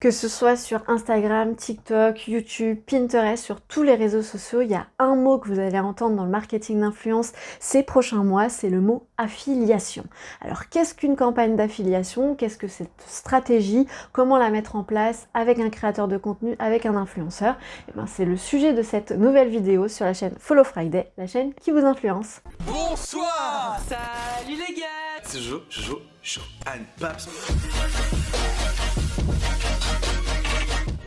Que ce soit sur Instagram, TikTok, YouTube, Pinterest, sur tous les réseaux sociaux, il y a un mot que vous allez entendre dans le marketing d'influence ces prochains mois, c'est le mot affiliation. Alors qu'est-ce qu'une campagne d'affiliation? Qu'est-ce que cette stratégie? Comment la mettre en place avec un créateur de contenu, avec un influenceur? Et ben, c'est le sujet de cette nouvelle vidéo sur la chaîne Follow Friday, la chaîne qui vous influence. Bonsoir. Salut les gars. C'est Jojo, Anne Paps.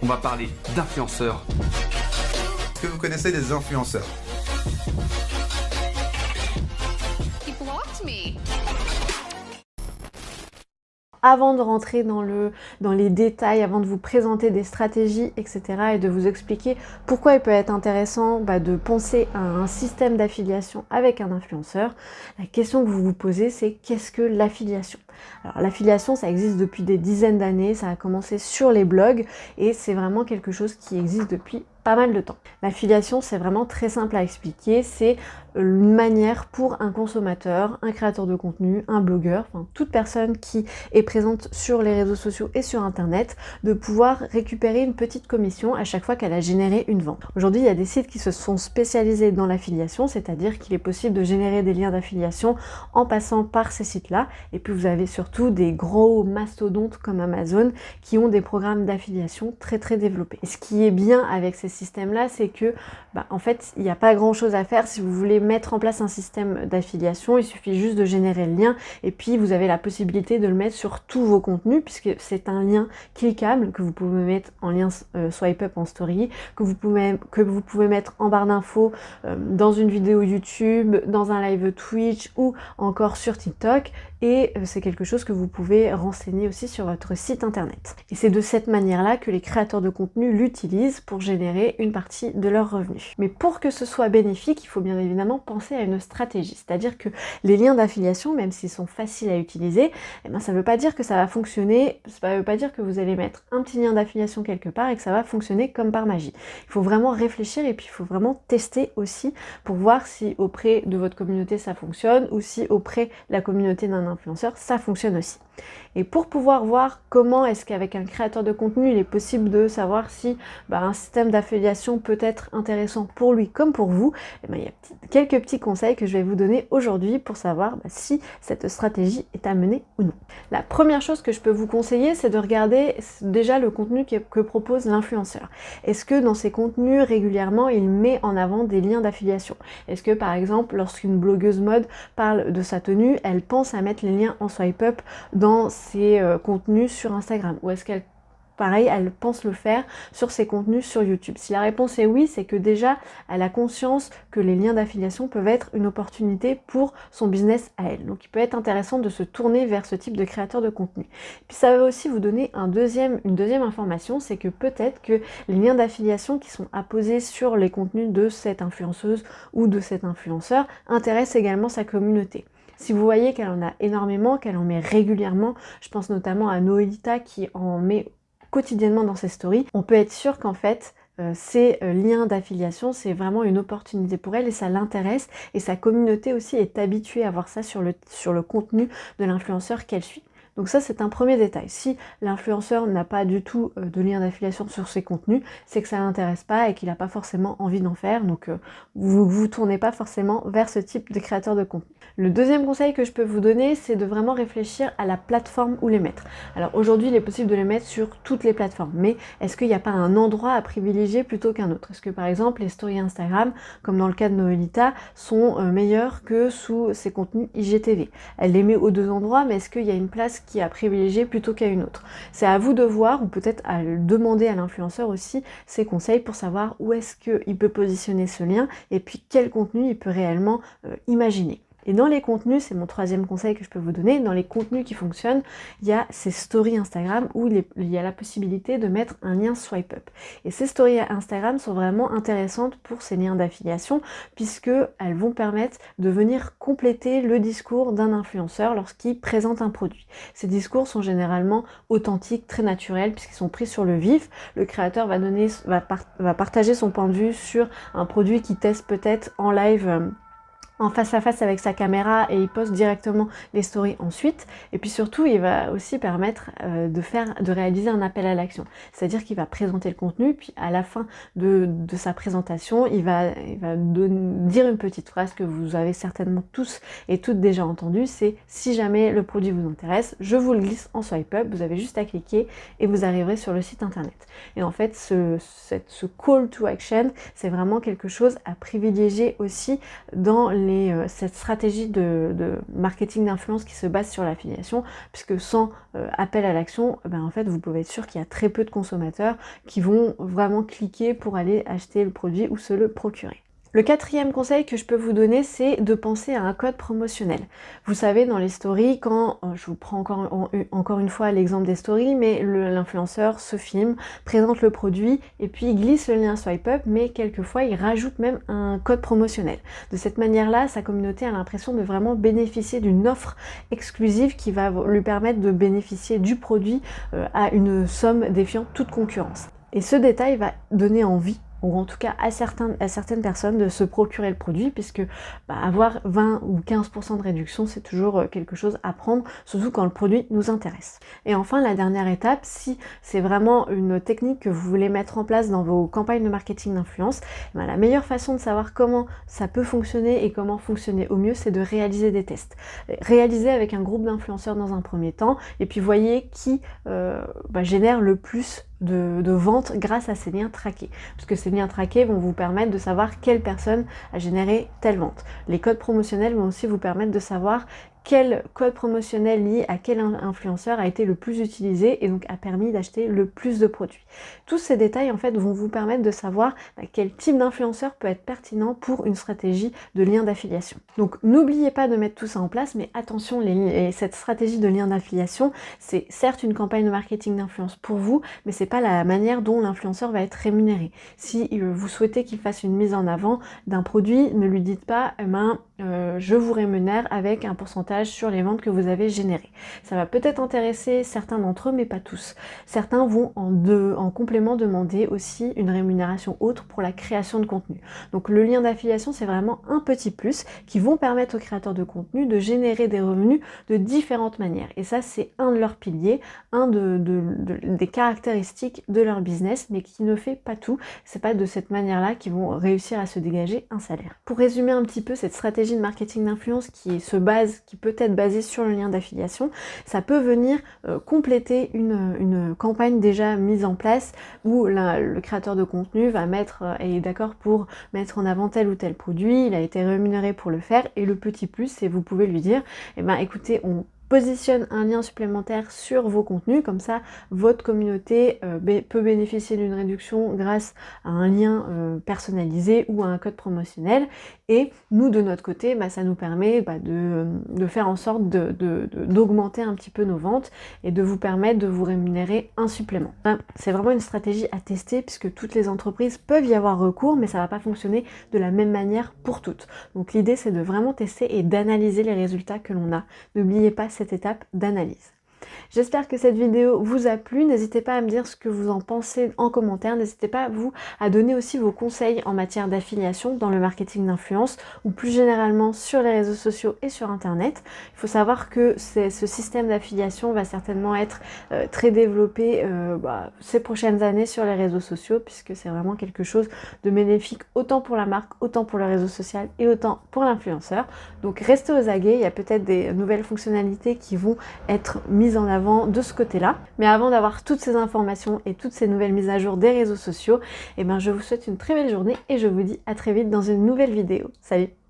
On va parler d'influenceurs. Est-ce que vous connaissez des influenceurs? He blocked me. Avant de rentrer dans les détails, avant de vous présenter des stratégies, etc. et de vous expliquer pourquoi il peut être intéressant de penser à un système d'affiliation avec un influenceur, la question que vous vous posez, c'est qu'est-ce que l'affiliation? Alors l'affiliation, ça existe depuis des dizaines d'années, ça a commencé sur les blogs et c'est vraiment quelque chose qui existe depuis pas mal de temps. L'affiliation, c'est vraiment très simple à expliquer, c'est une manière pour un consommateur, un créateur de contenu, un blogueur, enfin toute personne qui est présente sur les réseaux sociaux et sur internet, de pouvoir récupérer une petite commission à chaque fois qu'elle a généré une vente. Aujourd'hui, il y a des sites qui se sont spécialisés dans l'affiliation, c'est-à-dire qu'il est possible de générer des liens d'affiliation en passant par ces sites-là, et puis vous avez surtout des gros mastodontes comme Amazon qui ont des programmes d'affiliation très très développés. Et ce qui est bien avec ces systèmes-là, c'est que en fait, il n'y a pas grand-chose à faire. Si vous voulez mettre en place un système d'affiliation, il suffit juste de générer le lien et puis vous avez la possibilité de le mettre sur tous vos contenus puisque c'est un lien cliquable que vous pouvez mettre en lien swipe up en story, que vous pouvez mettre en barre d'infos dans une vidéo YouTube, dans un live Twitch ou encore sur TikTok. Et c'est quelque chose que vous pouvez renseigner aussi sur votre site internet. Et c'est de cette manière-là que les créateurs de contenu l'utilisent pour générer une partie de leurs revenus. Mais pour que ce soit bénéfique, il faut bien évidemment penser à une stratégie. C'est-à-dire que les liens d'affiliation, même s'ils sont faciles à utiliser, ça ne veut pas dire que ça va fonctionner, ça ne veut pas dire que vous allez mettre un petit lien d'affiliation quelque part et que ça va fonctionner comme par magie. Il faut vraiment réfléchir et puis il faut vraiment tester aussi pour voir si auprès de votre communauté ça fonctionne ou si auprès de la communauté d'un influenceur ça fonctionne aussi. Et pour pouvoir voir comment est-ce qu'avec un créateur de contenu il est possible de savoir si un système d'affiliation peut être intéressant pour lui comme pour vous, il y a quelques petits conseils que je vais vous donner aujourd'hui pour savoir si cette stratégie est à mener ou non. La première chose que je peux vous conseiller, c'est de regarder déjà le contenu que propose l'influenceur. Est-ce que dans ses contenus régulièrement il met en avant des liens d'affiliation? Est-ce que par exemple lorsqu'une blogueuse mode parle de sa tenue, elle pense à mettre les liens en swipe up dans ses contenus sur Instagram, ou est-ce qu'elle elle pense le faire sur ses contenus sur YouTube? Si la réponse est oui, c'est que déjà elle a conscience que les liens d'affiliation peuvent être une opportunité pour son business à elle. Donc il peut être intéressant de se tourner vers ce type de créateur de contenu. Puis ça va aussi vous donner une deuxième information, c'est que peut-être que les liens d'affiliation qui sont apposés sur les contenus de cette influenceuse ou de cet influenceur intéressent également sa communauté. Si vous voyez qu'elle en a énormément, qu'elle en met régulièrement, je pense notamment à Noelita qui en met quotidiennement dans ses stories, on peut être sûr qu'en fait, ces liens d'affiliation, c'est vraiment une opportunité pour elle et ça l'intéresse et sa communauté aussi est habituée à voir ça sur le contenu de l'influenceur qu'elle suit. Donc ça, c'est un premier détail. Si l'influenceur n'a pas du tout de lien d'affiliation sur ses contenus, c'est que ça l'intéresse pas et qu'il n'a pas forcément envie d'en faire. Donc vous vous tournez pas forcément vers ce type de créateur de contenu. Le deuxième conseil que je peux vous donner, c'est de vraiment réfléchir à la plateforme où les mettre. Alors aujourd'hui, il est possible de les mettre sur toutes les plateformes, mais est-ce qu'il n'y a pas un endroit à privilégier plutôt qu'un autre? Est-ce que par exemple, les stories Instagram, comme dans le cas de Noelita, sont meilleures que sous ses contenus IGTV? Elle les met aux deux endroits, mais est-ce qu'il y a une place qui est à privilégier plutôt qu'à une autre? C'est à vous de voir, ou peut-être à demander à l'influenceur aussi ses conseils pour savoir où est-ce qu'il peut positionner ce lien et puis quel contenu il peut réellement imaginer. Et dans les contenus, c'est mon troisième conseil que je peux vous donner, dans les contenus qui fonctionnent, il y a ces stories Instagram où il y a la possibilité de mettre un lien swipe up. Et ces stories Instagram sont vraiment intéressantes pour ces liens d'affiliation puisqu'elles vont permettre de venir compléter le discours d'un influenceur lorsqu'il présente un produit. Ces discours sont généralement authentiques, très naturels puisqu'ils sont pris sur le vif. Le créateur va partager son point de vue sur un produit qu'il teste peut-être en live en face à face avec sa caméra et il poste directement les stories ensuite. Et puis surtout, il va aussi permettre de réaliser un appel à l'action. C'est-à-dire qu'il va présenter le contenu, puis à la fin de sa présentation, il va dire une petite phrase que vous avez certainement tous et toutes déjà entendue, c'est « Si jamais le produit vous intéresse, je vous le glisse en swipe up, vous avez juste à cliquer et vous arriverez sur le site internet. » Et en fait, ce call to action, c'est vraiment quelque chose à privilégier aussi dans cette stratégie de marketing d'influence qui se base sur l'affiliation, puisque sans appel à l'action, en fait, vous pouvez être sûr qu'il y a très peu de consommateurs qui vont vraiment cliquer pour aller acheter le produit ou se le procurer. Le quatrième conseil que je peux vous donner, c'est de penser à un code promotionnel. Vous savez, dans les stories, quand, je vous prends encore une fois l'exemple des stories, mais l'influenceur se filme, présente le produit et puis il glisse le lien swipe up, mais quelquefois il rajoute même un code promotionnel. De cette manière-là, sa communauté a l'impression de vraiment bénéficier d'une offre exclusive qui va lui permettre de bénéficier du produit à une somme défiant toute concurrence. Et ce détail va donner envie, ou en tout cas à certaines personnes, de se procurer le produit, puisque avoir 20 ou 15% de réduction, c'est toujours quelque chose à prendre, surtout quand le produit nous intéresse. Et enfin, la dernière étape, si c'est vraiment une technique que vous voulez mettre en place dans vos campagnes de marketing d'influence, la meilleure façon de savoir comment ça peut fonctionner et comment fonctionner au mieux, c'est de réaliser des tests. Réaliser avec un groupe d'influenceurs dans un premier temps, et puis voyez qui génère le plus de ventes grâce à ces liens traqués. Parce que ces liens traqués vont vous permettre de savoir quelle personne a généré telle vente. Les codes promotionnels vont aussi vous permettre de savoir quel code promotionnel lié à quel influenceur a été le plus utilisé et donc a permis d'acheter le plus de produits. Tous ces détails en fait vont vous permettre de savoir quel type d'influenceur peut être pertinent pour une stratégie de lien d'affiliation. Donc n'oubliez pas de mettre tout ça en place, mais attention, cette stratégie de lien d'affiliation, c'est certes une campagne de marketing d'influence pour vous, mais c'est pas la manière dont l'influenceur va être rémunéré. Si vous souhaitez qu'il fasse une mise en avant d'un produit, ne lui dites pas je vous rémunère avec un pourcentage sur les ventes que vous avez générées. Ça va peut-être intéresser certains d'entre eux, mais pas tous. Certains vont en complément demander aussi une rémunération autre pour la création de contenu. Donc le lien d'affiliation, c'est vraiment un petit plus qui vont permettre aux créateurs de contenu de générer des revenus de différentes manières. Et ça, c'est un de leurs piliers, des caractéristiques de leur business, mais qui ne fait pas tout. C'est pas de cette manière-là qu'ils vont réussir à se dégager un salaire. Pour résumer un petit peu cette stratégie de marketing d'influence qui peut être basée sur le lien d'affiliation, ça peut venir compléter une campagne déjà mise en place où le créateur de contenu va est d'accord pour mettre en avant tel ou tel produit, il a été rémunéré pour le faire, et le petit plus, c'est vous pouvez lui dire, écoutez, on positionne un lien supplémentaire sur vos contenus, comme ça votre communauté peut bénéficier d'une réduction grâce à un lien personnalisé ou à un code promotionnel, et nous de notre côté ça nous permet de faire en sorte d'augmenter un petit peu nos ventes et de vous permettre de vous rémunérer un supplément. C'est vraiment une stratégie à tester puisque toutes les entreprises peuvent y avoir recours, mais ça va pas fonctionner de la même manière pour toutes. Donc l'idée c'est de vraiment tester et d'analyser les résultats que l'on a. N'oubliez pas cette étape d'analyse. J'espère que cette vidéo vous a plu, n'hésitez pas à me dire ce que vous en pensez en commentaire, n'hésitez pas à donner aussi vos conseils en matière d'affiliation dans le marketing d'influence ou plus généralement sur les réseaux sociaux et sur internet. Il faut savoir que ce système d'affiliation va certainement être très développé ces prochaines années sur les réseaux sociaux puisque c'est vraiment quelque chose de bénéfique autant pour la marque, autant pour le réseau social et autant pour l'influenceur. Donc restez aux aguets, il y a peut-être des nouvelles fonctionnalités qui vont être mises en avant de ce côté-là. Mais avant d'avoir toutes ces informations et toutes ces nouvelles mises à jour des réseaux sociaux, je vous souhaite une très belle journée et je vous dis à très vite dans une nouvelle vidéo. Salut!